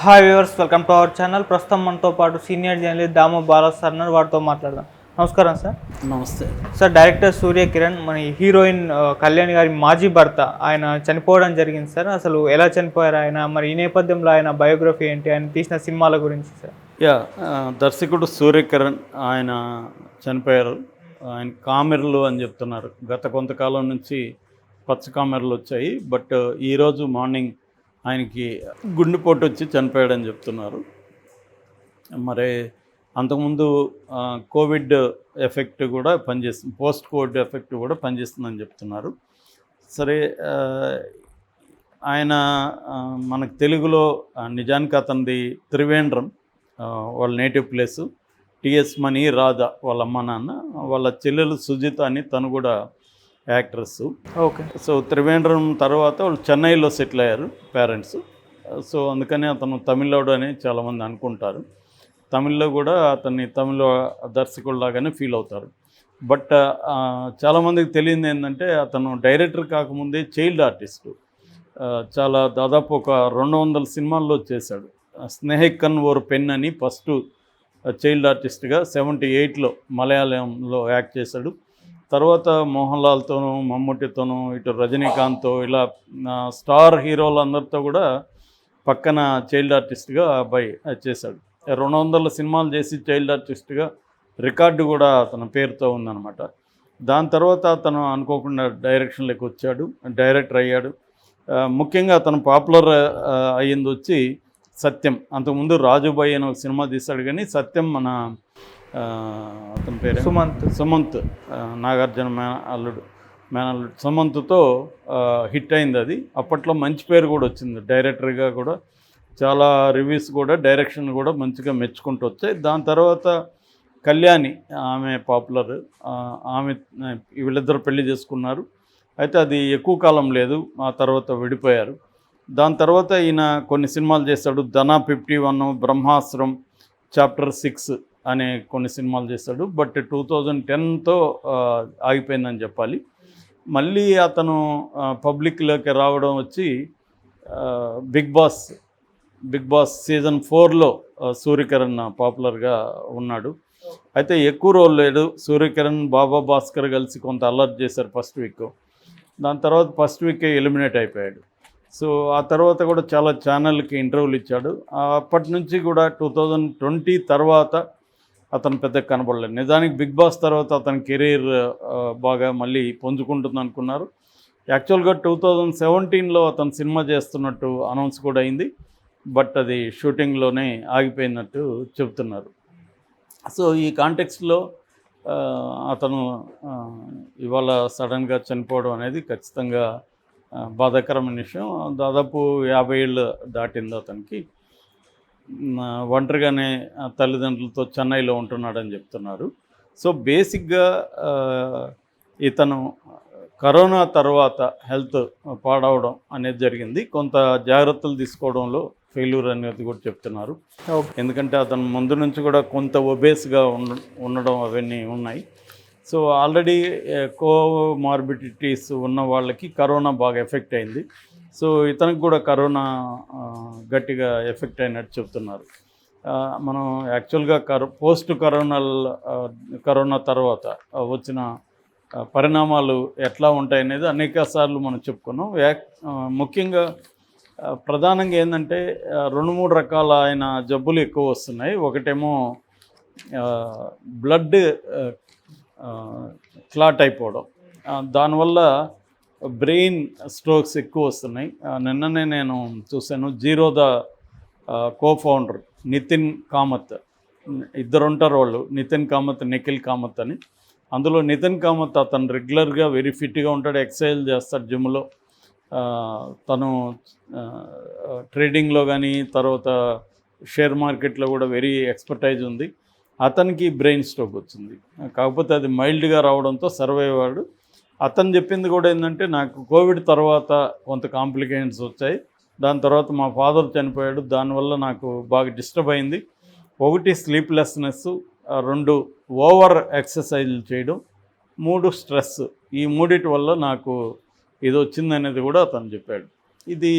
Hi viewers, welcome to our channel. ప్రస్తుతం మనతో పాటు సీనియర్ జర్నలిస్ట్ దాము బాలా సార్ ఉన్నారు. వారితో మాట్లాడదాం. నమస్కారం సార్. నమస్తే సార్, డైరెక్టర్ సూర్య కిరణ్ మన హీరోయిన్ కళ్యాణ్ గారి మాజీ భర్త ఆయన చనిపోవడం జరిగింది సార్. అసలు ఎలా చనిపోయారు ఆయన, మరి ఈ నేపథ్యంలో ఆయన బయోగ్రఫీ ఏంటి, ఆయన తీసిన సినిమాల గురించి సార్? దర్శకుడు సూర్య కిరణ్ ఆయన చనిపోయారు. ఆయన కామెర్లు అని చెప్తున్నారు. గత కొంతకాలం నుంచి పచ్చ కామెర్లు వచ్చాయి. బట్ ఈరోజు మార్నింగ్ ఆయనకి గుండెపోటు వచ్చి చనిపోయాడని చెప్తున్నారు. మరి అంతకుముందు కోవిడ్ ఎఫెక్ట్ కూడా పనిచేస్తుంది, పోస్ట్ కోవిడ్ ఎఫెక్ట్ కూడా పనిచేస్తుందని చెప్తున్నారు. సరే, ఆయన మనకు తెలుగులో నిజానికి అతనిది త్రివేంద్రం, వాళ్ళ నేటివ్ ప్లేసు. టిఎస్ మణి, రాధ వాళ్ళ అమ్మ నాన్న, వాళ్ళ చెల్లెలు సుజిత అని తను కూడా యాక్ట్రెస్. ఓకే. సో త్రివేంద్రం తర్వాత వాళ్ళు చెన్నైలో సెటిల్ అయ్యారు పేరెంట్స్. సో అందుకని అతను తమిళోడు అని చాలామంది అనుకుంటారు. తమిళ్లో కూడా అతన్ని తమిళ దర్శకుడిలాగానే ఫీల్ అవుతారు. బట్ చాలామందికి తెలియదు ఏంటంటే అతను డైరెక్టర్ కాకముందే చైల్డ్ ఆర్టిస్టు. చాలా దాదాపు ఒక 200 సినిమాల్లో చేశాడు. స్నేహికన్ ఓర్ పెన్ అని ఫస్ట్ చైల్డ్ ఆర్టిస్ట్గా 78లో మలయాళంలో యాక్ట్ చేశాడు. తర్వాత మోహన్ లాల్తోనూ, మమ్ముటితోనూ, ఇటు రజనీకాంత్తో, ఇలా స్టార్ హీరోలందరితో కూడా పక్కన చైల్డ్ ఆర్టిస్ట్గా అబ్బాయి చేశాడు. 200 సినిమాలు చేసి చైల్డ్ ఆర్టిస్ట్గా రికార్డు కూడా అతని పేరుతో ఉందన్నమాట. దాని తర్వాత అతను అనుకోకుండా డైరెక్షన్లోకి వచ్చాడు, డైరెక్టర్ అయ్యాడు. ముఖ్యంగా అతను పాపులర్ అయ్యింది వచ్చి సత్యం. అంతకుముందు రాజుబాయి అని ఒక సినిమా తీశాడు, కానీ సత్యం మన అతని పేరు సుమంత్, నాగార్జున మేనల్లుడు సుమంత్తో హిట్ అయింది. అది అప్పట్లో మంచి పేరు కూడా వచ్చింది. డైరెక్టర్గా కూడా చాలా రివ్యూస్ కూడా, డైరెక్షన్ కూడా మంచిగా మెచ్చుకుంటూ వచ్చాయి. దాని తర్వాత కళ్యాణి, ఆమె పాపులర్. ఆమె వీళ్ళిద్దరు పెళ్లి చేసుకున్నారు. అయితే అది ఎక్కువ కాలం లేదు, ఆ తర్వాత విడిపోయారు. దాని తర్వాత ఈయన కొన్ని సినిమాలు చేశాడు. ధనా 51, బ్రహ్మాస్త్రం, చాప్టర్ 6 అనే కొన్ని సినిమాలు చేశాడు. బట్ 2010తో ఆగిపోయిందని చెప్పాలి. మళ్ళీ అతను పబ్లిక్లోకి రావడం వచ్చి బిగ్ బాస్ సీజన్ 4లో సూర్యకిరణ్ పాపులర్గా ఉన్నాడు. అయితే ఎక్కువ రోజులు లేడు. సూర్యకిరణ్, బాబా భాస్కర్ కలిసి కొంత అల్లరి చేశారు ఫస్ట్ వీక్. దాని తర్వాత ఫస్ట్ వీకే ఎలిమినేట్ అయిపోయాడు. సో ఆ తర్వాత కూడా చాలా ఛానల్కి ఇంటర్వ్యూలు ఇచ్చాడు. అప్పటి నుంచి కూడా 2020 తర్వాత అతను పెద్దగా కనబడలేదు. నిజానికి బిగ్ బాస్ తర్వాత అతని కెరీర్ బాగా మళ్ళీ పుంజుకుంటుంది అనుకున్నారు. యాక్చువల్గా 2017లో అతను సినిమా చేస్తున్నట్టు అనౌన్స్ కూడా అయింది. బట్ అది షూటింగ్లోనే ఆగిపోయినట్టు చెబుతున్నారు. సో ఈ కాంటెక్స్ట్లో అతను ఇవాళ సడన్గా చనిపోవడం అనేది ఖచ్చితంగా బాధాకరమైన విషయం. దాదాపు 50 ఏళ్ళు దాటింది అతనికి. ఒంటరిగానే తల్లిదండ్రులతో చెన్నైలో ఉంటున్నాడని చెప్తున్నారు. సో బేసిక్గా ఇతను కరోనా తర్వాత హెల్త్ పాడవడం అనేది జరిగింది. కొంత జాగ్రత్తలు తీసుకోవడంలో ఫెయిల్యూర్ అనేది కూడా చెప్తున్నారు. ఎందుకంటే అతను ముందు నుంచి కూడా కొంత ఒబేస్గా ఉండడం అవన్నీ ఉన్నాయి. సో ఆల్రెడీ కోమార్బిడిటీస్ ఉన్న వాళ్ళకి కరోనా బాగా ఎఫెక్ట్ అయింది. సో ఇతనికి కూడా కరోనా గట్టిగా ఎఫెక్ట్ అయినట్టు చెప్తున్నారు. మనం యాక్చువల్గా పోస్ట్ కరోనా తర్వాత వచ్చిన పరిణామాలు ఎట్లా ఉంటాయనేది అనేక సార్లు మనం చెప్పుకున్నాం. ముఖ్యంగా ప్రధానంగా ఏంటంటే 2-3 రకాల ఆయన జబ్బులు ఎక్కువ వస్తున్నాయి. ఒకటేమో బ్లడ్ క్లాట్ అయిపోవడం, దానివల్ల బ్రెయిన్ స్ట్రోక్స్ ఎక్కువ వస్తున్నాయి. నిన్ననే నేను చూశాను, జీరోదా కో-ఫౌండర్ నితిన్ కామత్, ఇద్దరు ఉంటారు వాళ్ళు, నితిన్ కామత్, నిఖిల్ కామత్ అని. అందులో నితిన్ కామత్ అతను రెగ్యులర్గా వెరీ ఫిట్గా ఉంటాడు, ఎక్సర్సైజ్ చేస్తాడు జిమ్లో. తను ట్రేడింగ్లో కానీ తర్వాత షేర్ మార్కెట్లో కూడా వెరీ ఎక్స్పర్టైజ్ ఉంది. అతనికి బ్రెయిన్ స్ట్రోక్ వచ్చింది. కాకపోతే అది మైల్డ్గా రావడంతో సర్వైవ్ అయ్యాడు. అతను చెప్పింది కూడా ఏంటంటే, నాకు కోవిడ్ తర్వాత కొంత కాంప్లికేషన్స్ వచ్చాయి, దాని తర్వాత మా ఫాదర్ చనిపోయాడు, దానివల్ల నాకు బాగా డిస్టర్బ్ అయింది. 1 స్లీప్లెస్నెస్, 2 ఓవర్ ఎక్సర్సైజ్లు చేయడం, 3 స్ట్రెస్. ఈ మూడిటి వల్ల నాకు ఇది వచ్చిందనేది కూడా అతను చెప్పాడు. ఇది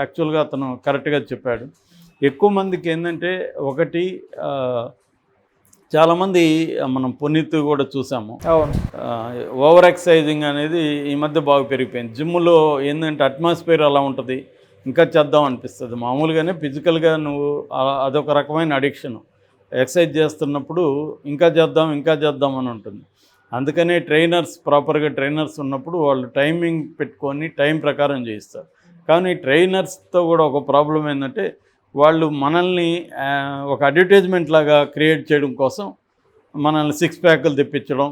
యాక్చువల్గా అతను కరెక్ట్గా చెప్పాడు. ఎక్కువ మందికి ఏంటంటే ఒకటి చాలామంది మనం పునీత్ కూడా చూసాము. అవును. ఓవర్ ఎక్సర్సైజింగ్ అనేది ఈ మధ్య బాగా పెరిగిపోయింది. జిమ్లో ఏంటంటే అట్మాస్ఫియర్ అలా ఉంటుంది, ఇంకా చేద్దాం అనిపిస్తుంది. మామూలుగానే ఫిజికల్గా నువ్వు అదొక రకమైన అడిక్షన్. ఎక్సర్సైజ్ చేస్తున్నప్పుడు ఇంకా చేద్దాం అని ఉంటుంది. అందుకనే ప్రాపర్గా ట్రైనర్స్ ఉన్నప్పుడు వాళ్ళు టైమింగ్ పెట్టుకొని టైం ప్రకారం చేయిస్తారు. కానీ ట్రైనర్స్తో కూడా ఒక ప్రాబ్లం ఏంటంటే వాళ్ళు మనల్ని ఒక అడ్వర్టైజ్మెంట్ లాగా క్రియేట్ చేయడం కోసం మనల్ని 6 ప్యాకులు తెప్పించడం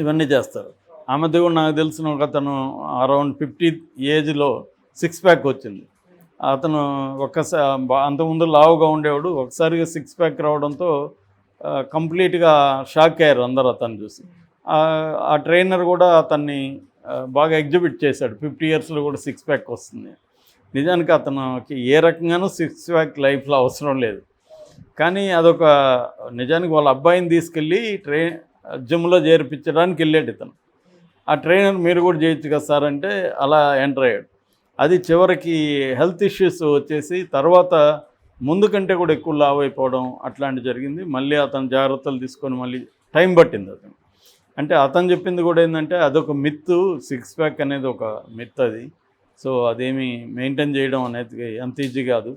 ఇవన్నీ చేస్తారు. ఆ మధ్య కూడా నాకు తెలిసిన ఒక అతను అరౌండ్ 50 ఏజ్లో 6 ప్యాక్ వచ్చింది. అతను అంతకుముందు లావుగా ఉండేవాడు, ఒకసారిగా 6 ప్యాక్ రావడంతో కంప్లీట్గా షాక్ అయ్యారు అందరూ అతన్ని చూసి. ఆ ట్రైనర్ కూడా అతన్ని బాగా ఎగ్జిబిట్ చేశాడు, 50 ఇయర్స్లో కూడా 6 ప్యాక్ వస్తుంది. నిజానికి అతనికి ఏ రకంగానూ 6 ప్యాక్ లైఫ్లో అవసరం లేదు. కానీ అదొక నిజానికి వాళ్ళ అబ్బాయిని తీసుకెళ్ళి జిమ్లో చేర్పించడానికి వెళ్ళాడు ఇతను. ఆ ట్రైనర్ మీరు కూడా చేయొచ్చు కదా సార్ అంటే అలా ఎంటర్ అయ్యాడు. అది చివరికి హెల్త్ ఇష్యూస్ వచ్చేసి తర్వాత ముందు కంటే కూడా ఎక్కువ లావ్ అయిపోవడం అట్లాంటి జరిగింది. మళ్ళీ అతను జాగ్రత్తలు తీసుకొని మళ్ళీ టైం పట్టింది అతను. అంటే అతను చెప్పింది కూడా ఏంటంటే అదొక మిత్, 6 ప్యాక్ అనేది ఒక మిత్ అది. సో అదేమి మెయింటైన్ చేయడం అనేది అంత ఈజీ కాదు.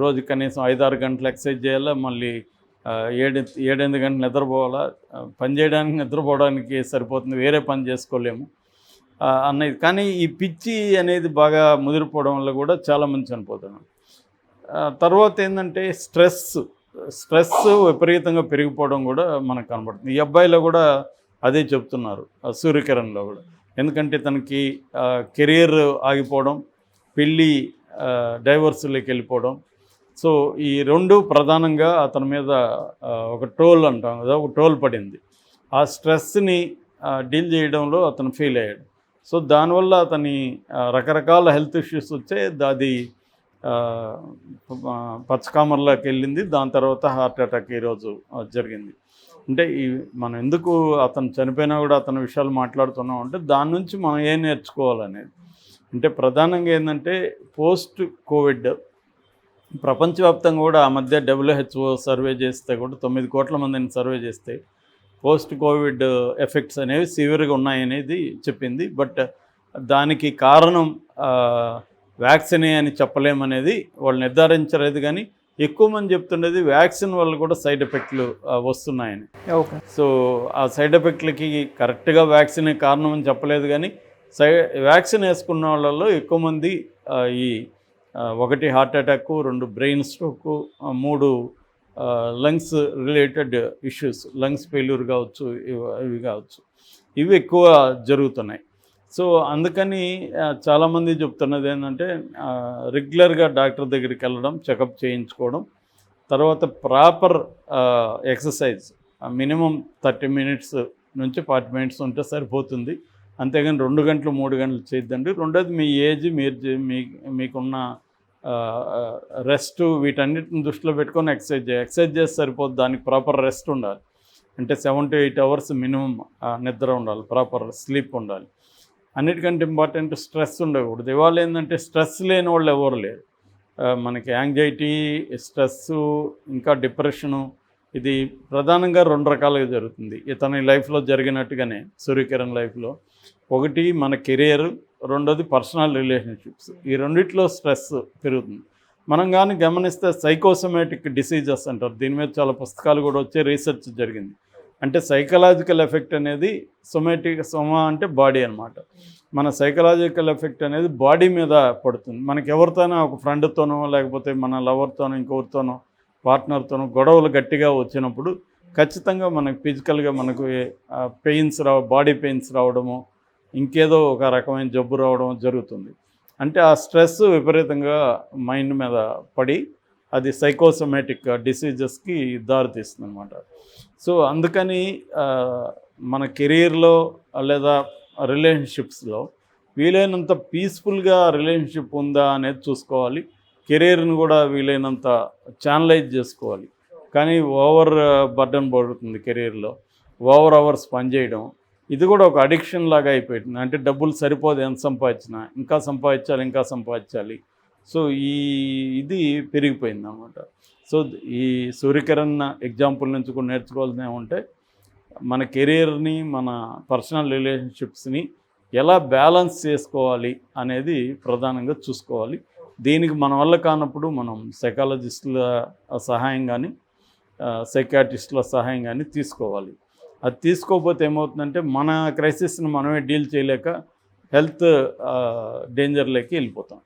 రోజు కనీసం 5-6 గంటలు ఎక్సర్సైజ్ చేయాలా, మళ్ళీ 7-8 గంటలు నిద్రపోవాలా. పని చేయడానికి నిద్రపోవడానికి సరిపోతుంది, వేరే పని చేసుకోలేము అన్నది. కానీ ఈ పిచ్చి అనేది బాగా ముదిరిపోవడం వల్ల కూడా చాలామంది చనిపోతున్నారు. తర్వాత ఏంటంటే స్ట్రెస్ విపరీతంగా పెరిగిపోవడం కూడా మనకు కనబడుతుంది. ఈ అబ్బాయిలో కూడా అదే చెప్తున్నారు, సూర్యకిరణ్లో కూడా. ఎందుకంటే తనకి కెరియర్ ఆగిపోవడం, పెళ్ళి డైవర్స్లోకి వెళ్ళిపోవడం. సో ఈ 2 ప్రధానంగా అతని మీద ఒక టోల్ అంటాం కదా, ఒక టోల్ పడింది. ఆ స్ట్రెస్ని డీల్ చేయడంలో అతను ఫెయిల్ అయ్యాడు. సో దానివల్ల అతని రకరకాల హెల్త్ ఇష్యూస్ వచ్చాయి. అది పచ్చకామర్లోకి వెళ్ళింది. దాని తర్వాత హార్ట్ అటాక్ ఈరోజు జరిగింది. అంటే మనం ఎందుకు అతను చనిపోయినా కూడా అతని విషయాలు మాట్లాడుతున్నాం అంటే దాని నుంచి మనం ఏం నేర్చుకోవాలనేది. అంటే ప్రధానంగా ఏంటంటే పోస్ట్ కోవిడ్ ప్రపంచవ్యాప్తంగా కూడా ఆ మధ్య WHO సర్వే చేస్తే కూడా 9 కోట్ల మందిని సర్వే చేస్తే పోస్ట్ కోవిడ్ ఎఫెక్ట్స్ అనేవి సివియర్గా ఉన్నాయనేది చెప్పింది. బట్ దానికి కారణం వ్యాక్సినే అని చెప్పలేమనేది వాళ్ళు నిర్ధారించలేదు. కానీ ఎక్కువ మంది చెప్తున్నది వ్యాక్సిన్ వల్ల కూడా సైడ్ ఎఫెక్ట్లు వస్తున్నాయని. ఓకే. సో ఆ సైడ్ ఎఫెక్ట్లకి కరెక్ట్గా వ్యాక్సినే కారణం అని చెప్పలేదు. కానీ వ్యాక్సిన్ వేసుకున్న వాళ్ళలో ఎక్కువ మంది ఈ 1 heart attack, 2 brain stroke, 3 lungs related issues, lungs failure కావచ్చు, ఇవి కావచ్చు, ఇవి ఎక్కువ జరుగుతున్నాయి. సో అందుకని చాలామంది చెప్తున్నది ఏంటంటే రెగ్యులర్గా డాక్టర్ దగ్గరికి వెళ్ళడం, చెకప్ చేయించుకోవడం, తర్వాత ప్రాపర్ ఎక్సర్సైజ్ మినిమం 30 మినిట్స్ నుంచి 40 మినిట్స్ ఉంటే సరిపోతుంది. అంతేగాని 2 గంటలు 3 గంటలు చేయొద్దండి. రెండోది మీ ఏజ్, మీకున్న రెస్ట్, వీటన్నిటిని దృష్టిలో పెట్టుకొని ఎక్సర్సైజ్ చేస్తే సరిపోతుంది. దానికి ప్రాపర్ రెస్ట్ ఉండాలి. అంటే 7 to 8 అవర్స్ మినిమం నిద్ర ఉండాలి, ప్రాపర్ స్లీప్ ఉండాలి. అన్నిటికంటే ఇంపార్టెంట్ స్ట్రెస్ ఉండకూడదు. ఇవాళ ఏంటంటే స్ట్రెస్ లేని వాళ్ళు ఎవరు లేరు. మనకి యాంగ్జైటీ, స్ట్రెస్సు, ఇంకా డిప్రెషను, ఇది ప్రధానంగా 2 రకాలుగా జరుగుతుంది ఇతని లైఫ్లో జరిగినట్టుగానే సూర్యకిరణ్ లైఫ్లో. ఒకటి మన కెరియర్, రెండోది పర్సనల్ రిలేషన్షిప్స్. ఈ రెండిట్లో స్ట్రెస్ పెరుగుతుంది. మనం కానీ గమనిస్తే సైకోసోమాటిక్ డిసీజెస్ అంటారు. దీని మీద చాలా పుస్తకాలు కూడా వచ్చే రీసెర్చ్ జరిగింది. అంటే సైకలాజికల్ ఎఫెక్ట్ అనేది సోమా అంటే బాడీ అనమాట. మన సైకలాజికల్ ఎఫెక్ట్ అనేది బాడీ మీద పడుతుంది. మనకి ఎవరితోనో, ఒక ఫ్రెండ్తోనో, లేకపోతే మన లవర్తోనో, ఇంకొకరితోనో, పార్ట్నర్తోనో గొడవలు గట్టిగా వచ్చినప్పుడు ఖచ్చితంగా మనకు ఫిజికల్గా మనకు బాడీ పెయిన్స్ రావడము, ఇంకేదో ఒక రకమైన జబ్బు రావడం జరుగుతుంది. అంటే ఆ స్ట్రెస్ విపరీతంగా మైండ్ మీద పడి అది సైకోసోమాటిక్ డిసీజెస్కి దారితీస్తుంది అన్నమాట. సో అందుకని మన కెరీర్లో లేదా రిలేషన్షిప్స్లో వీలైనంత పీస్ఫుల్గా రిలేషన్షిప్ ఉందా అనేది చూసుకోవాలి. కెరీర్ని కూడా వీలైనంత ఛానలైజ్ చేసుకోవాలి. కానీ ఓవర్ బర్డన్ పడుతుంది కెరీర్లో, ఓవర్ అవర్స్ పనిచేయడం, ఇది కూడా ఒక అడిక్షన్ లాగా అయిపోయింది. అంటే డబ్బులు సరిపోదు, ఎంత సంపాదించినా ఇంకా సంపాదించాలి. సో ఇది పెరిగిపోయింది అనమాట. సో ఈ సూర్యకిరణ్ ఎగ్జాంపుల్ నుంచి కూడా నేర్చుకోవాల్సిన ఏమంటే మన కెరీర్ని, మన పర్సనల్ రిలేషన్షిప్స్ని ఎలా బ్యాలెన్స్ చేసుకోవాలి అనేది ప్రధానంగా చూసుకోవాలి. దీనికి మన వల్ల కానప్పుడు మనం సైకాలజిస్టుల సహాయం కానీ, సైకాట్రిస్టుల సహాయం కానీ తీసుకోవాలి. అది తీసుకోకపోతే ఏమవుతుందంటే మన క్రైసిస్ని మనమే డీల్ చేయలేక హెల్త్ డేంజర్లోకి వెళ్ళిపోతాం.